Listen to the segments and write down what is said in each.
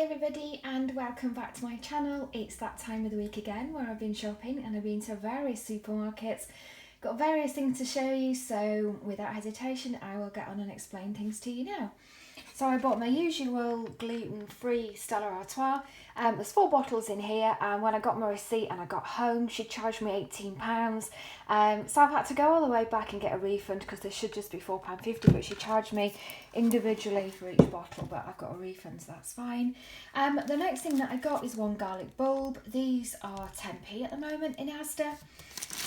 everybody and welcome back to my channel. It's that time of the week again where I've been shopping and I've been to various supermarkets, got various things to show you, so without hesitation I will get on and explain things to you now. So I bought my usual gluten-free Stella Artois. There's 4 bottles in here, and when I got my receipt and I got home, she charged me £18. So I've had to go all the way back and get a refund because there should just be £4.50, but she charged me individually for each bottle, but I've got a refund, so that's fine. The next thing that I got is 1 garlic bulb. These are 10p at the moment in Asda.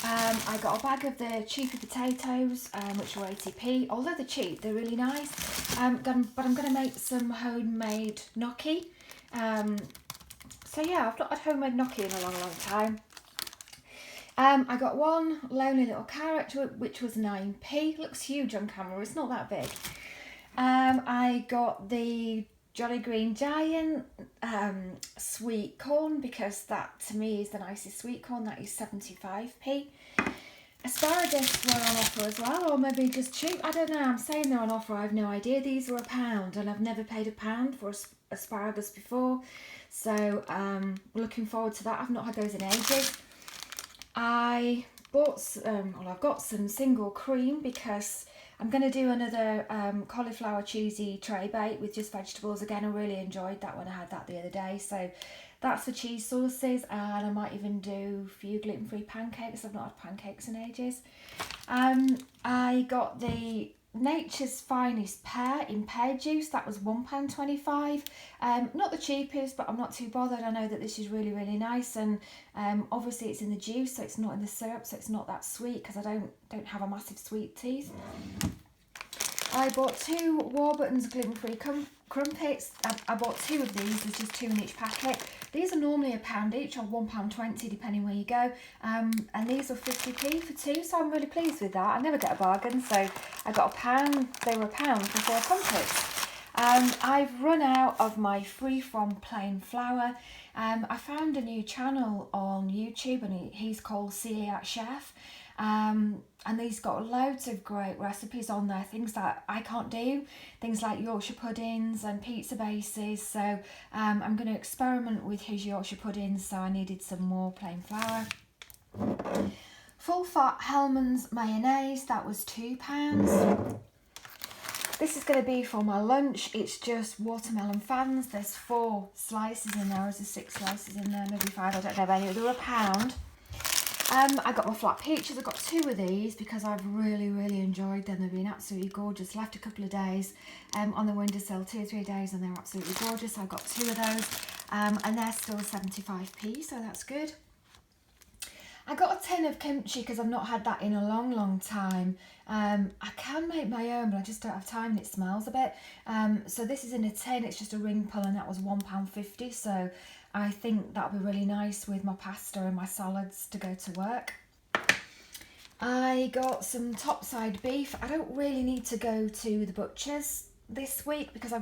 I got a bag of the cheapy potatoes, which were 80p. Although they're cheap, they're really nice. But I'm going to make some homemade gnocchi. So yeah, I've not had homemade gnocchi in a long time. I got 1 lonely little carrot, which was 9p. Looks huge on camera, it's not that big. I got the Jolly Green Giant sweet corn, because that to me is the nicest sweet corn. That is 75p. Asparagus were on offer as well, or maybe just cheap. I don't know, I'm saying they're on offer, I have no idea. These were £1 and I've never paid £1 for asparagus before, so looking forward to that. I've not had those in ages. I bought I've got some single cream because I'm going to do another cauliflower cheesy tray bake with just vegetables. Again, I really enjoyed that when I had that the other day. So that's for cheese sauces, and I might even do a few gluten-free pancakes. I've not had pancakes in ages. I got the Nature's Finest pear in pear juice. That was £1.25. Not the cheapest, but I'm not too bothered. I know that this is really nice, and obviously it's in the juice, so it's not in the syrup, so it's not that sweet because I don't have a massive sweet tooth. I bought 2 Warburton's gluten-free crumpets. I bought 2 of these. There's just 2 in each packet. These are normally £1 each, or £1.20 depending where you go, and these are 50p for 2, so I'm really pleased with that. I never get a bargain, so I got £1. They were £1 for 4 crumpets. I've run out of my free from plain flour. I found a new channel on YouTube, and he's called Celiac Chef. And he's got loads of great recipes on there, things that I can't do, things like Yorkshire puddings and pizza bases. So I'm going to experiment with his Yorkshire puddings, so I needed some more plain flour. Full fat Hellmann's mayonnaise, that was £2. This is going to be for my lunch. It's just watermelon fans. There's 4 slices in there, or is there 6 slices in there, maybe 5, I don't know any. They were £1. I got my flat peaches. I got 2 of these because I've really enjoyed them. They've been absolutely gorgeous. Left a couple of days on the windowsill, 2 or 3 days, and they're absolutely gorgeous. I got 2 of those, and they're still 75p, so that's good. I got a tin of kimchi because I've not had that in a long time. I can make my own, but I just don't have time, and it smells a bit. So this is in a tin. It's just a ring pull, and that was £1.50. So I think that'll be really nice with my pasta and my salads to go to work. I got some topside beef. I don't really need to go to the butcher's this week because I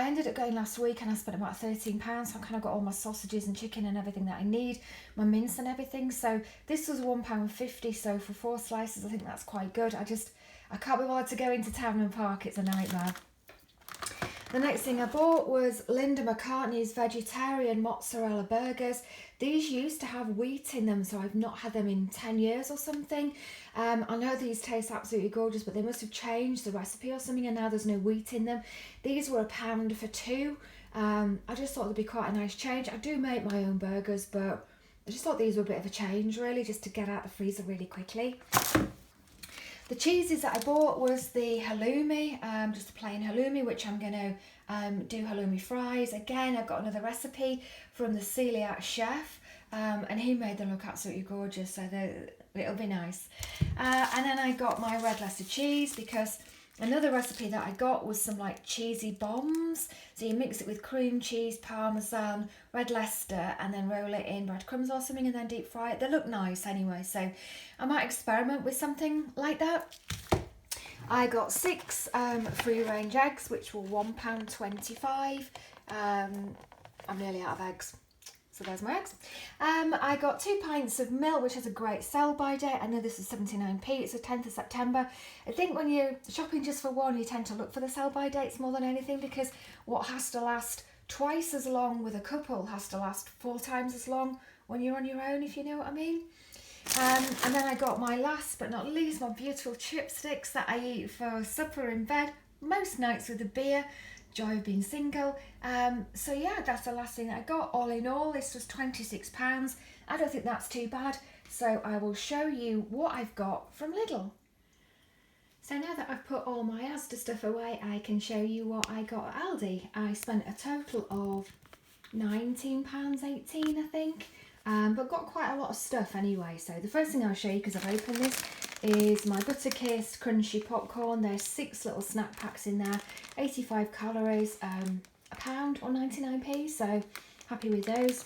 ended up going last week and I spent about £13, so I kind of got all my sausages and chicken and everything that I need, my mince and everything. So this was £1.50, so for 4 slices I think that's quite good. I can't be bothered to go into town and park, it's a nightmare. The next thing I bought was Linda McCartney's vegetarian mozzarella burgers. These used to have wheat in them, so I've not had them in 10 years or something. I know these taste absolutely gorgeous, but they must have changed the recipe or something, and now there's no wheat in them. These were £1 for 2. I just thought they'd be quite a nice change. I do make my own burgers, but I just thought these were a bit of a change, really, just to get out the freezer really quickly. The cheeses that I bought was the halloumi, just a plain halloumi, which I'm going to do halloumi fries. Again, I've got another recipe from the Celiac Chef, and he made them look absolutely gorgeous, so it'll be nice. And then I got my red Leicester cheese because another recipe that I got was some like cheesy bombs. So you mix it with cream cheese, parmesan, red Leicester, and then roll it in breadcrumbs or something and then deep fry it. They look nice anyway, so I might experiment with something like that. I got 6 free-range eggs, which were £1.25. I'm nearly out of eggs. So there's my eggs. I got 2 pints of milk, which has a great sell-by date. I know this is 79p. It's the 10th of September. I think when you're shopping just for one, you tend to look for the sell-by dates more than anything, because what has to last twice as long with a couple has to last 4 times as long when you're on your own, if you know what I mean. And then I got my last but not least, my beautiful chipsticks that I eat for supper in bed, most nights with a beer. Joy of being single. So yeah, that's the last thing that I got. All in all, this was £26. I don't think that's too bad. So I will show you what I've got from Lidl. So now that I've put all my Asda stuff away, I can show you what I got at Aldi. I spent a total of £19.18, I think. But got quite a lot of stuff anyway. So the first thing I'll show you, because I've opened this, is my butter kissed crunchy popcorn. There's 6 little snack packs in there, 85 calories, a pound or 99p. So happy with those.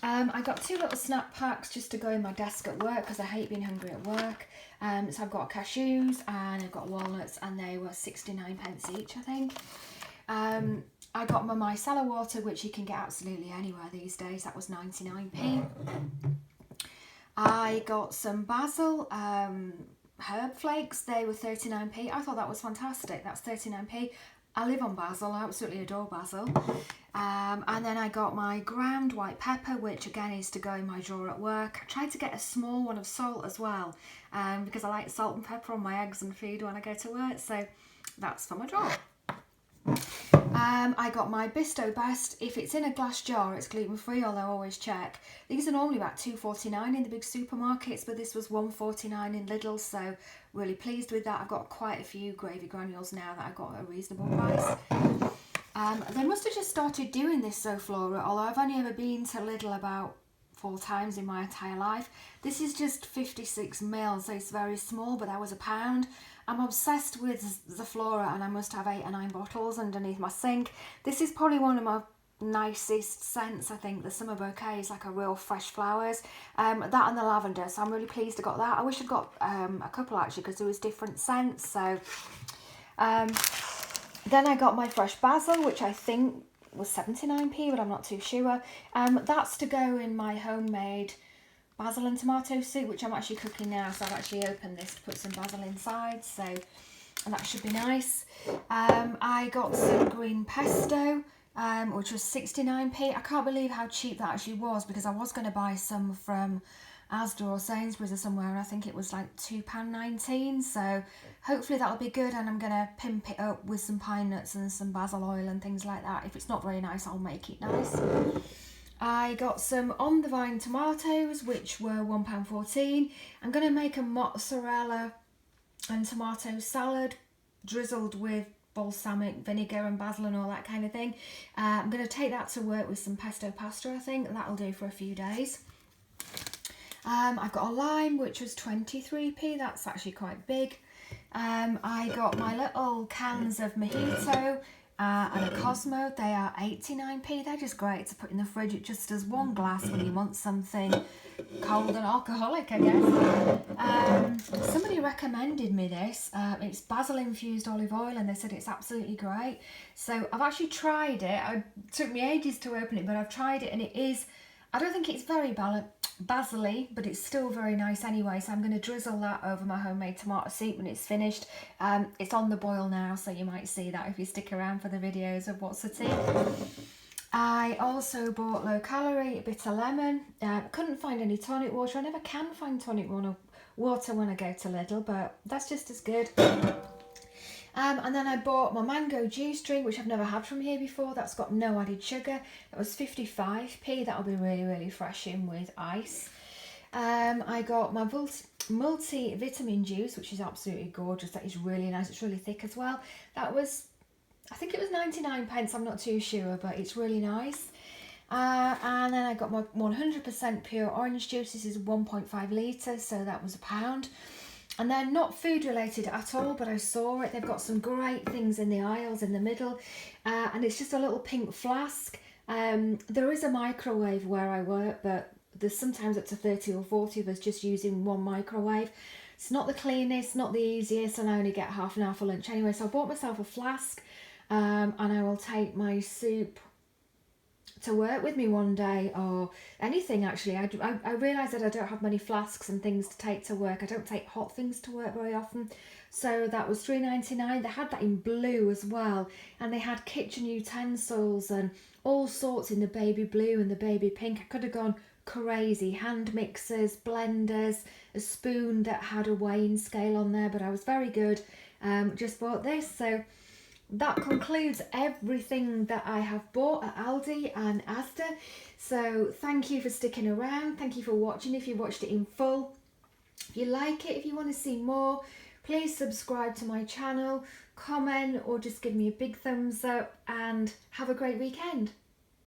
I got 2 little snack packs just to go in my desk at work because I hate being hungry at work. So I've got cashews and I've got walnuts, and they were 69p each, I think. I got my micellar water, which you can get absolutely anywhere these days. That was 99p. I got some basil herb flakes. They were 39p. I thought that was fantastic. That's 39p. I live on basil. I absolutely adore basil. And then I got my ground white pepper, which again is to go in my drawer at work. I tried to get a small one of salt as well, because I like salt and pepper on my eggs and food when I go to work. So that's for my drawer. I got my Bisto Best. If it's in a glass jar, it's gluten-free, although I always check. These are normally about £2.49 in the big supermarkets, but this was £1.49 in Lidl, so really pleased with that. I've got quite a few gravy granules now that I got at a reasonable price. They must have just started doing this, so Flora, although I've only ever been to Lidl about 4 times in my entire life. This is just 56 ml, so it's very small, but that was £1. I'm obsessed with the Flora, and I must have 8 or 9 bottles underneath my sink. This is probably one of my nicest scents, I think. The summer bouquet is like a real fresh flowers. That and the lavender, so I'm really pleased I got that. I wish I'd got a couple actually, because there was different scents. So then I got my fresh basil, which I think was 79p, but I'm not too sure. That's to go in my homemade basil and tomato soup, which I'm actually cooking now. So I've actually opened this to put some basil inside, so, and that should be nice. I got some green pesto, which was 69p. I can't believe how cheap that actually was, because I was going to buy some from Asda or Sainsbury's or somewhere, and I think it was like £2.19. So hopefully that'll be good, and I'm going to pimp it up with some pine nuts and some basil oil and things like that. If it's not very nice, I'll make it nice. I got some on the vine tomatoes, which were £1.14. I'm going to make a mozzarella and tomato salad drizzled with balsamic vinegar and basil and all that kind of thing. I'm going to take that to work with some pesto pasta, I think. That'll do for a few days. I've got a lime, which was 23p. That's actually quite big. I got my little cans of mojito and a Cosmo. They are 89p. They're just great to put in the fridge. It just does 1 glass when you want something cold and alcoholic, I guess. Somebody recommended me this. It's basil infused olive oil, and they said it's absolutely great. So I've actually tried it. It took me ages to open it, but I've tried it, and it is, I don't think it's very basil-y, but it's still very nice anyway. So I'm going to drizzle that over my homemade tomato soup when it's finished. It's on the boil now, so you might see that if you stick around for the videos of what's at tea. I also bought low calorie bitter lemon. Couldn't find any tonic water. I never can find tonic water when I go to Lidl, but that's just as good. And then I bought my mango juice drink, which I've never had from here before. That's got no added sugar. That was 55p. That'll be really, really refreshing with ice. I got my multi-vitamin juice, which is absolutely gorgeous. That is really nice. It's really thick as well. That was, I think it was 99p. I'm not too sure, but it's really nice. And then I got my 100% pure orange juice. This is 1.5 litres, so that was £1. And they're not food related at all, but I saw it. They've got some great things in the aisles in the middle. And it's just a little pink flask. There is a microwave where I work, but there's sometimes up to 30 or 40 of us just using one microwave. It's not the cleanest, not the easiest, and I only get half an hour for lunch anyway. So I bought myself a flask, and I will take my soup to work with me one day, or anything actually. I realised that I don't have many flasks and things to take to work. I don't take hot things to work very often. So that was $3.99. They had that in blue as well, and they had kitchen utensils and all sorts in the baby blue and the baby pink. I could have gone crazy. Hand mixers, blenders, a spoon that had a weighing scale on there, but I was very good. Just bought this. So that concludes everything that I have bought at Aldi and Asda. So thank you for sticking around. Thank you for watching if you watched it in full. If you like it, if you want to see more, please subscribe to my channel, comment, or just give me a big thumbs up, and have a great weekend.